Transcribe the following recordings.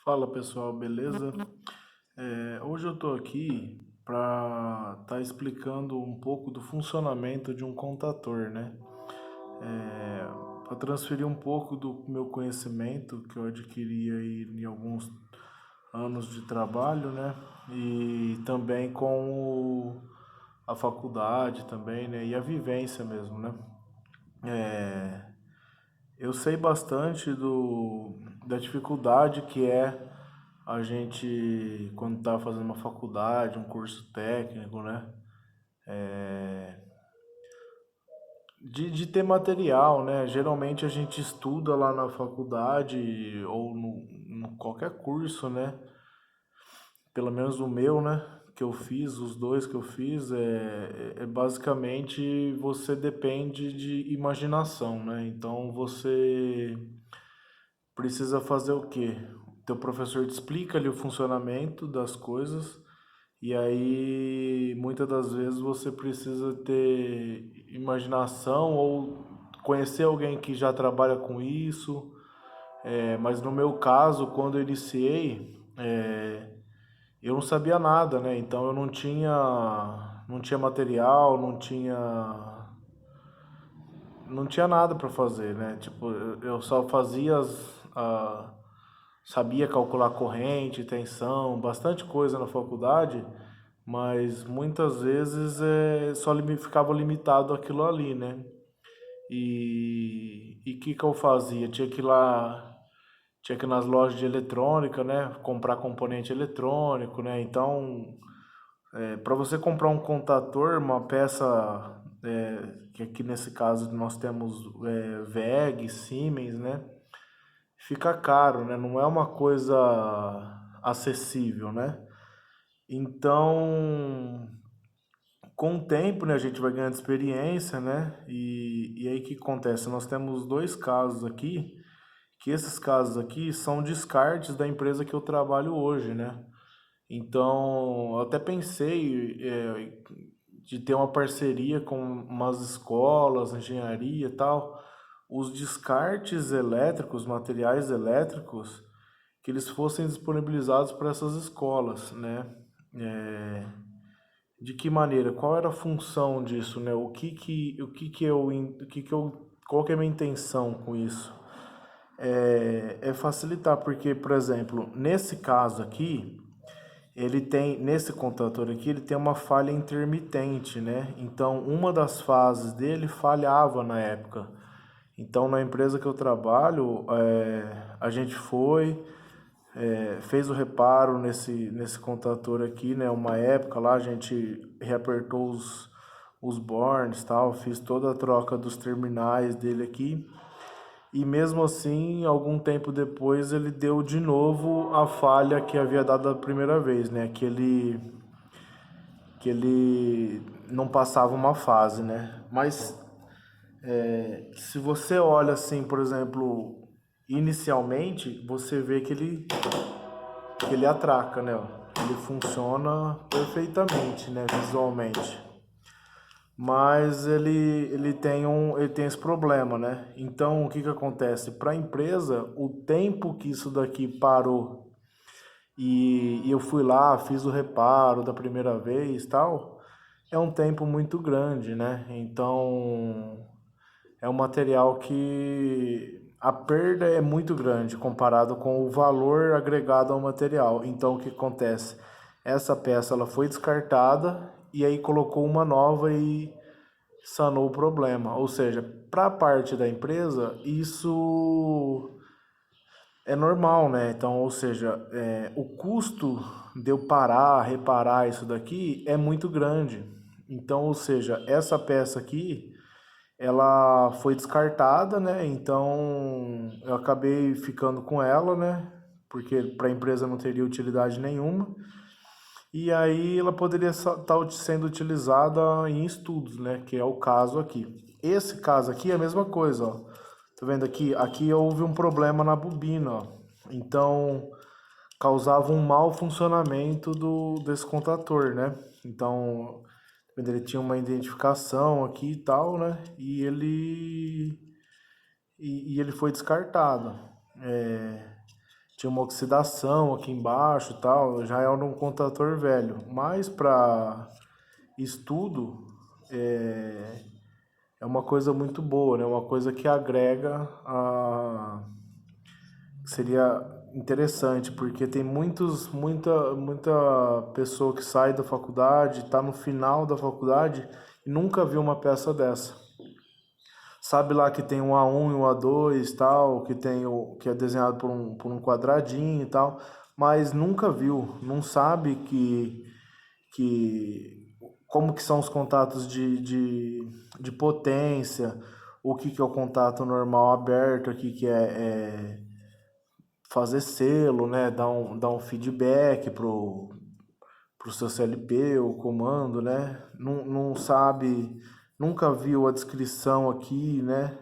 Fala pessoal, beleza? Hoje eu estou aqui para estar explicando um pouco do funcionamento de um contador, né? Para transferir um pouco do meu conhecimento que eu adquiri aí em alguns anos de trabalho, né? E também a faculdade também, né? E a vivência mesmo, né? Eu sei bastante da dificuldade que é a gente, quando está fazendo uma faculdade, um curso técnico, né? De ter material, né? Geralmente a gente estuda lá na faculdade ou no qualquer curso, né? Pelo menos o meu, né? Que eu fiz, os dois que eu fiz, é basicamente você depende de imaginação, né? Então você precisa fazer o quê? O teu professor te explica ali o funcionamento das coisas e aí muitas das vezes você precisa ter imaginação ou conhecer alguém que já trabalha com isso. Mas no meu caso, quando eu iniciei, eu não sabia nada, né? Então eu não tinha material, não tinha nada para fazer, né? Tipo, eu só fazia sabia calcular corrente, tensão, bastante coisa na faculdade, mas muitas vezes ficava limitado aquilo ali, né? E o que eu fazia? Tinha que ir nas lojas de eletrônica, né? Comprar componente eletrônico, né? Então, para você comprar um contador, uma peça, que aqui nesse caso nós temos WEG, Siemens, né? Fica caro, né? Não é uma coisa acessível, né? Então, com o tempo, né, a gente vai ganhando experiência, né? E aí o que acontece? Nós temos dois casos aqui, que esses casos aqui são descartes da empresa que eu trabalho hoje, né? Então, eu até pensei de ter uma parceria com umas escolas, engenharia e tal, os descartes elétricos, materiais elétricos, que eles fossem disponibilizados para essas escolas, né? É, de que maneira? Qual era a função disso, né? Qual que é a minha intenção com isso? É facilitar, porque, por exemplo, nesse caso aqui, nesse contador aqui, ele tem uma falha intermitente, né? Então, uma das fases dele falhava na época. Então, na empresa que eu trabalho, a gente fez o reparo nesse contator aqui, né? Uma época lá a gente reapertou os bornes, tal, fiz toda a troca dos terminais dele aqui. E mesmo assim, algum tempo depois, ele deu de novo a falha que havia dado a primeira vez, né? Que ele não passava uma fase, né? Mas se você olha assim, por exemplo, inicialmente, você vê que ele atraca, né? Ele funciona perfeitamente, né? Visualmente. Mas ele tem esse problema, né? Então, o que que acontece? Para a empresa, o tempo que isso daqui parou e eu fui lá, fiz o reparo da primeira vez, tal, é um tempo muito grande, né? Então, é um material que a perda é muito grande comparado com o valor agregado ao material. Então, o que acontece? Essa peça ela foi descartada e aí colocou uma nova e sanou o problema. Ou seja, para a parte da empresa, isso é normal, né? Então, ou seja, o custo de eu parar, reparar isso daqui é muito grande. Então, ou seja, essa peça aqui, ela foi descartada, né? Então, eu acabei ficando com ela, né? Porque para a empresa não teria utilidade nenhuma. E aí ela poderia estar sendo utilizada em estudos, né? Que é o caso aqui. Esse caso aqui é a mesma coisa, ó. Tá vendo aqui? Aqui houve um problema na bobina, ó. Então causava um mau funcionamento desse contator, né? Então, tá vendo? Ele tinha uma identificação aqui e tal, né? E ele foi descartado. tinha uma oxidação aqui embaixo e tal, já era um computador velho. Mas para estudo é uma coisa muito boa, né? Uma coisa que agrega a seria interessante, porque tem muita pessoa que sai da faculdade, está no final da faculdade e nunca viu uma peça dessa. Sabe lá que tem um A1 e um A2 tal, que tem que é desenhado por um quadradinho e tal, mas nunca viu, não sabe que como que são os contatos de potência, o que é o contato normal aberto, aqui que é fazer selo, né? Dar um feedback pro seu CLP, o comando, né? Não sabe, nunca viu a descrição aqui, né?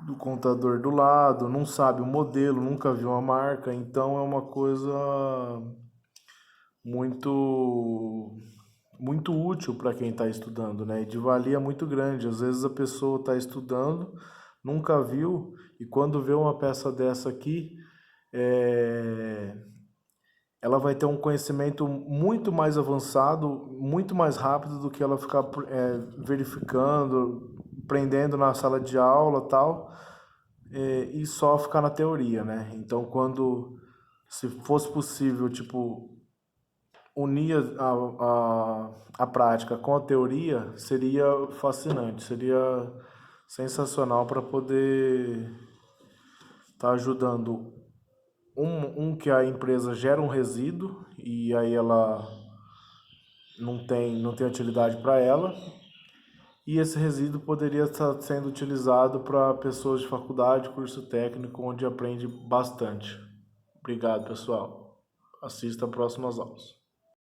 Do contador do lado, não sabe o modelo, nunca viu a marca, então é uma coisa muito muito útil para quem está estudando, né? E de valia muito grande. Às vezes a pessoa está estudando, nunca viu, e quando vê uma peça dessa aqui, é, ela vai ter um conhecimento muito mais avançado, muito mais rápido do que ela ficar verificando, aprendendo na sala de aula tal, e só ficar na teoria, né? Então, se fosse possível, tipo, unir a prática com a teoria, seria fascinante, seria sensacional para poder estar ajudando que a empresa gera um resíduo e aí ela não tem utilidade para ela, e esse resíduo poderia estar sendo utilizado para pessoas de faculdade, curso técnico, onde aprende bastante. Obrigado, pessoal. Assista próximas aulas.